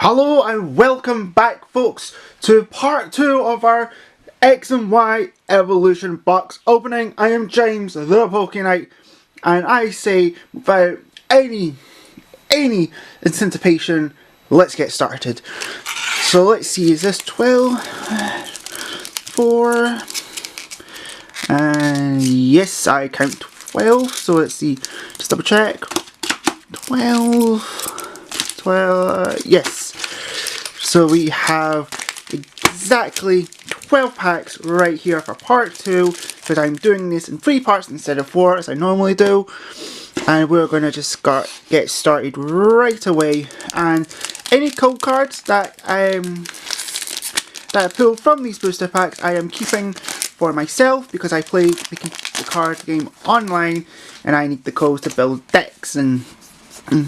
Hello and welcome back, folks, to part 2 of our X and Y Evolution box opening. I am James, the Pokeknight, and I say without any anticipation, let's get started. So let's see, is this 12? 4? And yes, I count 12, so let's see, just double check. 12, yes. So we have exactly 12 packs right here for part 2, because I'm doing this in 3 parts instead of 4 as I normally do. And we're going to just get started right away. And any code cards that I pull from these booster packs I am keeping for myself, because I play the card game online and I need the codes to build decks and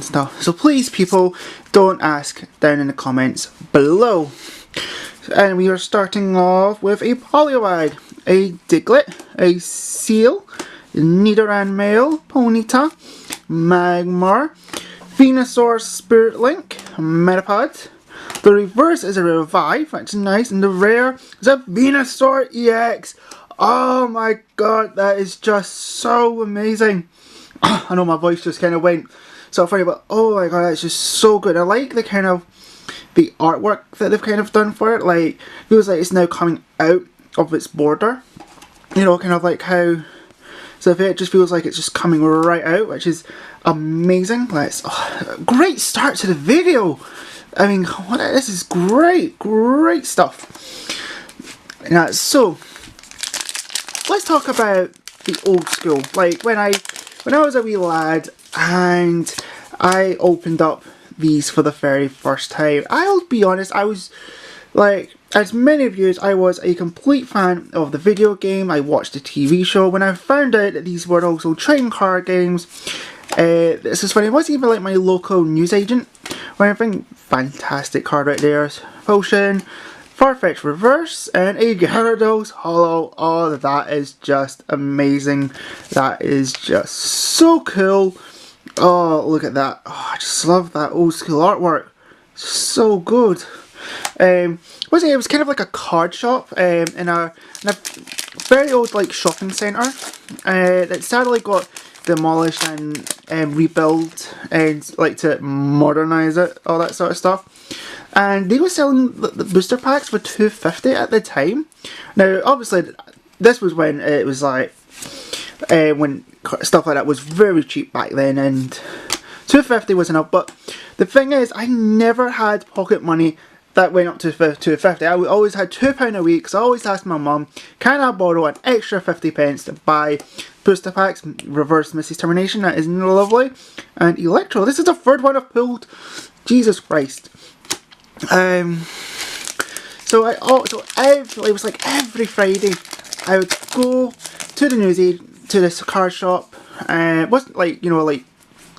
stuff. So please, people, don't ask down in the comments below. And we are starting off with a Poliwag, a Diglett, a Seal, Nidoran Male, Ponyta, Magmar, Venusaur Spirit Link, Metapod. The reverse is a Revive, that's nice, and the rare is a Venusaur EX. Oh my god, that is just so amazing. I know my voice just kind of went so funny, but oh my god, that's just so good. I like the artwork that they've kind of done for it. Like, feels like it's now coming out of its border. You know, kind of like how, so it just feels like it's just coming right out, which is amazing. Let's, great start to the video. I mean, this is great stuff. Now, so let's talk about the old school. Like when I was a wee lad and I opened up these for the very first time, I'll be honest, I was like, as many of you, I was a complete fan of the video game. I watched the TV show. When I found out that these were also trading card games, this is funny, it wasn't even like my local newsagent or anything. Fantastic card right there. Potion, Farfetch Reverse, and a Gyarados Hollow. Oh, that is just amazing. That is just so cool. Oh, look at that. Oh, I just love that old school artwork. So good. It was kind of like a card shop in a very old like shopping centre that sadly got demolished and rebuilt and like to modernise it, all that sort of stuff. And they were selling the booster packs for $2.50 at the time. Now, obviously, this was when it was like when stuff like that was very cheap back then, and $2.50 was enough. But the thing is, I never had pocket money that went up to $2.50. I always had £2 a week, so I always asked my mum, can I borrow an extra 50 pence to buy booster packs? Reverse Mrs. Termination, that is lovely. And Electro, this is the third one I've pulled. Jesus Christ. So it was like every Friday I would go to the newsy, to this card shop, it wasn't like, you know, like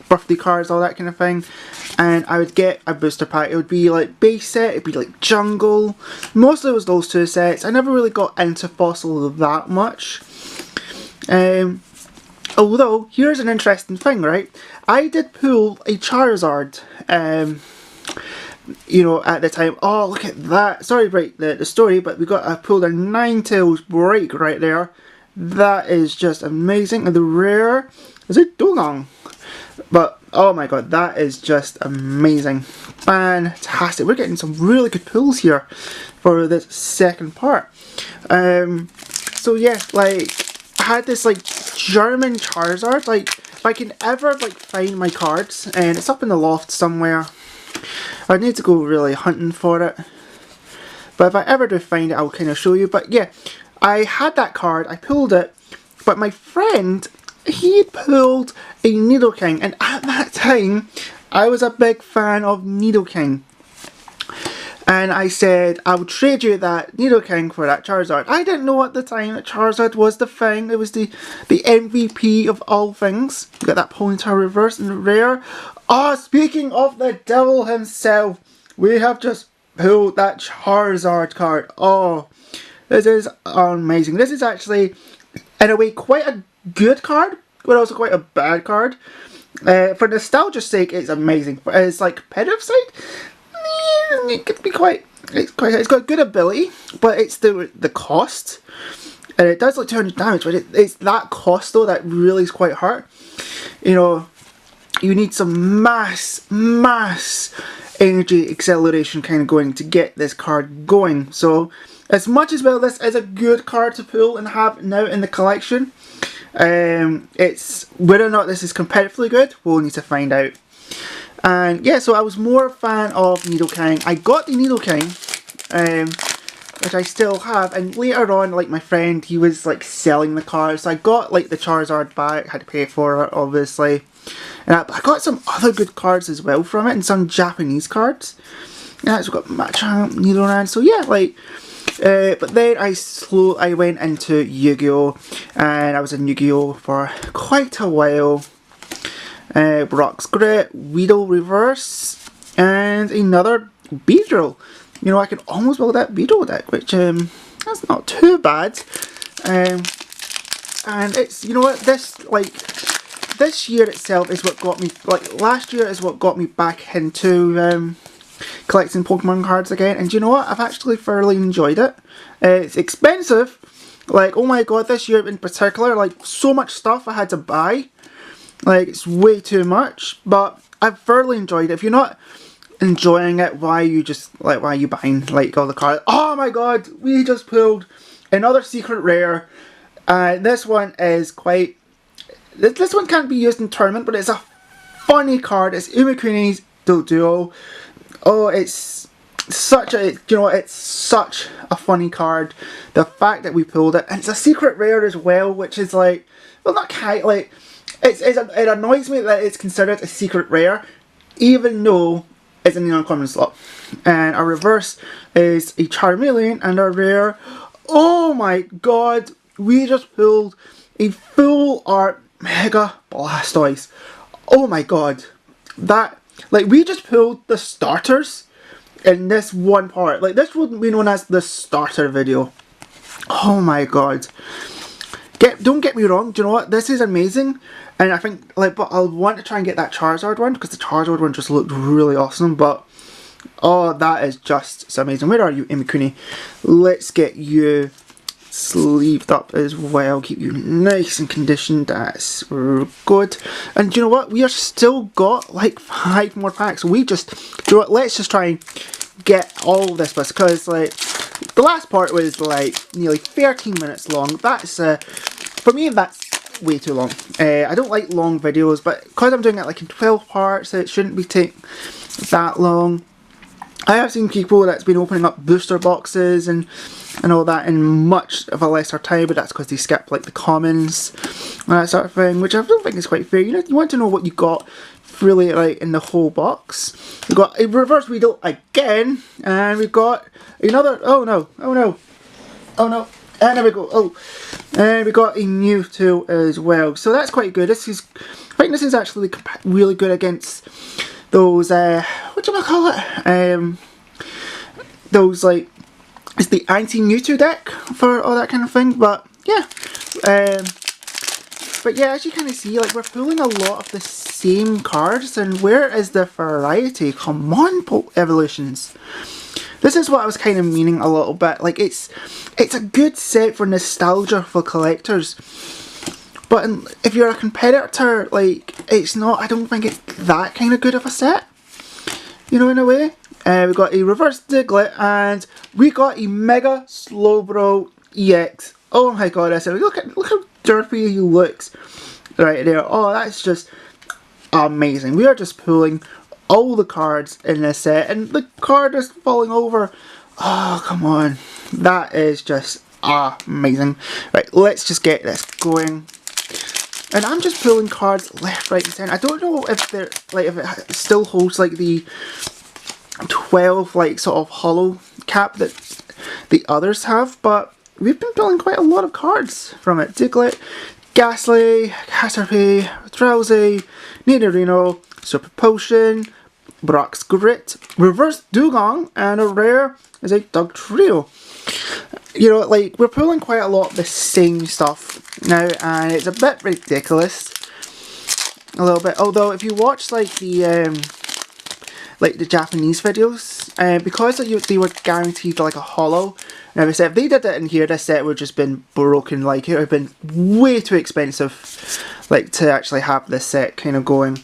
birthday cards, all that kind of thing, and I would get a booster pack. It would be like base set, it'd be like jungle, mostly it was those two sets. I never really got into fossil that much, although here's an interesting thing, right? I did pull a Charizard, you know, at the time. Oh, look at that. Sorry about the story, but I pulled a Ninetales break right there. That is just amazing. And the rare is a Dugong. But oh my god, that is just amazing. Fantastic. We're getting some really good pulls here for this second part. So yeah, like I had this like German Charizard. Like if I can ever like find my cards, and it's up in the loft somewhere. I need to go really hunting for it, but if I ever do find it, I'll kind of show you. But yeah, I had that card, I pulled it, but my friend, he pulled a Nidoking, and at that time, I was a big fan of Nidoking. And I said, I would trade you that Nidoking for that Charizard. I didn't know at the time that Charizard was the thing. It was the MVP of all things. You got that Ponyta reverse and rare. Oh, speaking of the devil himself, we have just pulled that Charizard card. Oh, this is amazing. This is actually, in a way, quite a good card, but also quite a bad card. For nostalgia's sake, it's amazing. But it's like competitive side, it could be it's got good ability, but it's the cost. And it does like 200 damage, but it's that cost though that really is quite hard. You know, you need some mass energy acceleration kind of going to get this card going. So as much as well this is a good card to pull and have now in the collection, it's whether or not this is competitively good, we'll need to find out. And yeah, so I was more a fan of Nidoking. I got the Nidoking, which I still have, and later on, like my friend, he was like selling the cards, so I got like the Charizard back, had to pay for it obviously. And I got some other good cards as well from it, and some Japanese cards. Yeah, so got Machamp, Nidoran, so yeah, like, but then I went into Yu-Gi-Oh! And I was in Yu-Gi-Oh! For quite a while. Brock's Grit, Weedle Reverse, and another Beedrill. You know, I can almost build that Beedrill deck, which, that's not too bad. And it's, you know what, this year itself is what got me, like last year is what got me back into collecting Pokemon cards again, and you know what, I've actually thoroughly enjoyed it. It's expensive, like oh my god, this year in particular, like so much stuff I had to buy, like it's way too much, but I've thoroughly enjoyed it. If you're not enjoying it, why are you buying like all the cards? Oh my god, we just pulled another secret rare, this one is quite, this one can't be used in tournament, but it's a funny card. It's Umikuni's Doduo. Oh, it's such a, you know, it's such a funny card. The fact that we pulled it, and it's a secret rare as well, which is like, well, not kind, like, it annoys me that it's considered a secret rare, even though it's in the uncommon slot. And our reverse is a Charmeleon, and our rare, oh my god, we just pulled a full art Mega Blastoise. Oh my god, that, like, we just pulled the starters in this one part. Like, this would be known as the starter video. Oh my god. Don't get me wrong, do you know what, this is amazing, and I think, like, but I'll want to try and get that Charizard one, because the Charizard one just looked really awesome, but oh, that is just so amazing. Where are you, Imikuni? Let's get you sleeved up as well, keep you nice and conditioned. That's good. And do you know what, we are still got like 5 more packs. We just, do you know what, let's just try and get all this, because like the last part was like nearly 13 minutes long. That's for me, that's way too long. I don't like long videos, but because I'm doing it like in 12 parts, it shouldn't be taking that long. I have seen people that's been opening up booster boxes and all that in much of a lesser time, but that's because they skip like the commons and that sort of thing, which I don't think is quite fair. You know, you want to know what you got really like in the whole box. We've got a reverse Weedle again, and we've got another, oh no, and there we go, oh, and we got a Mewtwo as well, so that's quite good. This is, I think this is actually really good against those, what do you call it, those like, it's the anti-Mewtwo deck for all that kind of thing, but yeah, but yeah, as you kind of see, like, we're pulling a lot of the same cards, and where is the variety? Come on, Evolutions. This is what I was kind of meaning a little bit, like, it's a good set for nostalgia for collectors, but if you're a competitor, like, it's not, I don't think it's that kind of good of a set, you know, in a way. We got a reverse Diglett, and we got a Mega Slowbro EX. Oh my god, I said, look how derpy he looks right there. Oh, that's just amazing. We are just pulling all the cards in this set, and the card is falling over. Oh, come on. That is just amazing. Right, let's just get this going. And I'm just pulling cards left, right, and centre. I don't know if they're like, if it still holds like the 12 like sort of hollow cap that the others have, but we've been pulling quite a lot of cards from it. Diglett, Ghastly, Caterpie, Drowsy, Nidorino, Super Potion, Brock's Grit, Reverse Dugong, and a rare is a Dugtrio. You know, like, we're pulling quite a lot of the same stuff now, and it's a bit ridiculous. A little bit. Although, if you watch, like, the like the Japanese videos, because they were guaranteed like a holo. Now, if they did it in here, this set would have just been broken. Like, it would have been way too expensive, like, to actually have this set kind of going.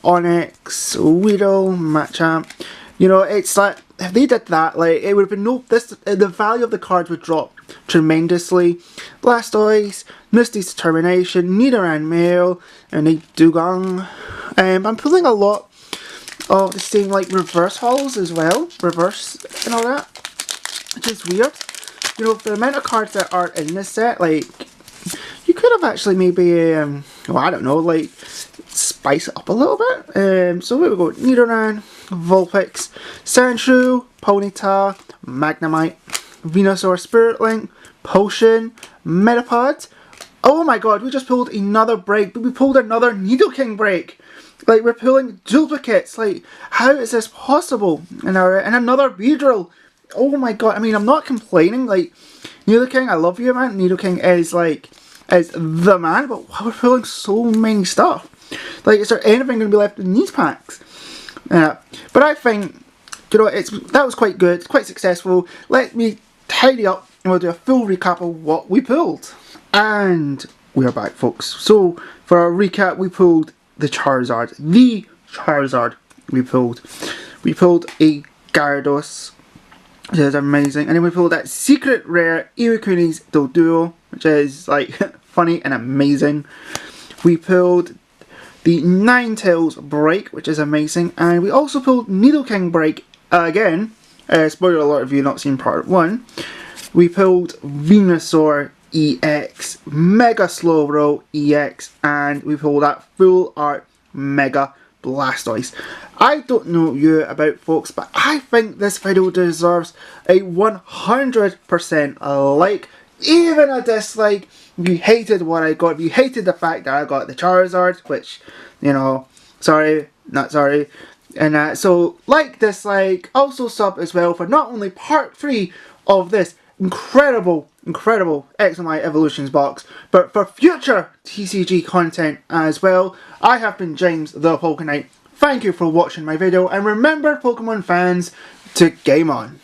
Onyx, Weedle, Machamp. You know, it's like, if they did that, like, it would have been the value of the cards would drop tremendously. Blastoise, Misty's Determination, Nidoran Male, and a Dugong. I'm pulling a lot of the same, like, reverse holos as well. Reverse and all that. Which is weird. You know, the amount of cards that are in this set, like, you could have actually maybe, well, I don't know, like, spice it up a little bit. So here we go. Nidoran, Vulpix, Sandshrew, Ponyta, Magnemite, Venusaur Spirit Link, Potion, Metapod. Oh my god, we just pulled another break. We pulled another Nidoking break. Like, we're pulling duplicates. Like, how is this possible? And another Beedrill. Oh my god, I mean, I'm not complaining. Like, Nidoking, I love you, man. Nidoking is the man, but we're pulling so many stuff. Like, is there anything going to be left in these packs? But I think, you know, that was quite good, quite successful. Let me tidy up and we'll do a full recap of what we pulled. And we are back, folks. So, for our recap, we pulled the Charizard. The Charizard we pulled. We pulled a Gyarados, which is amazing. And then we pulled that secret rare Iwakuni's Doduo, which is, like, funny and amazing. We pulled the Ninetales break, which is amazing. And we also pulled Nidoking break again. Spoiler alert if you've not seen part 1. We pulled Venusaur EX, Mega Slowbro EX, and we pulled that Full Art Mega Blastoise. I don't know you about, folks, but I think this video deserves a 100% like, even a dislike. If you hated what I got, if you hated the fact that I got the Charizard, which, you know, sorry, not sorry. And so, like, dislike, also sub as well for not only part 3 of this incredible X and Y Evolutions box, but for future TCG content as well. I have been James the Pokéknight. Thank you for watching my video, and remember, Pokemon fans, to game on.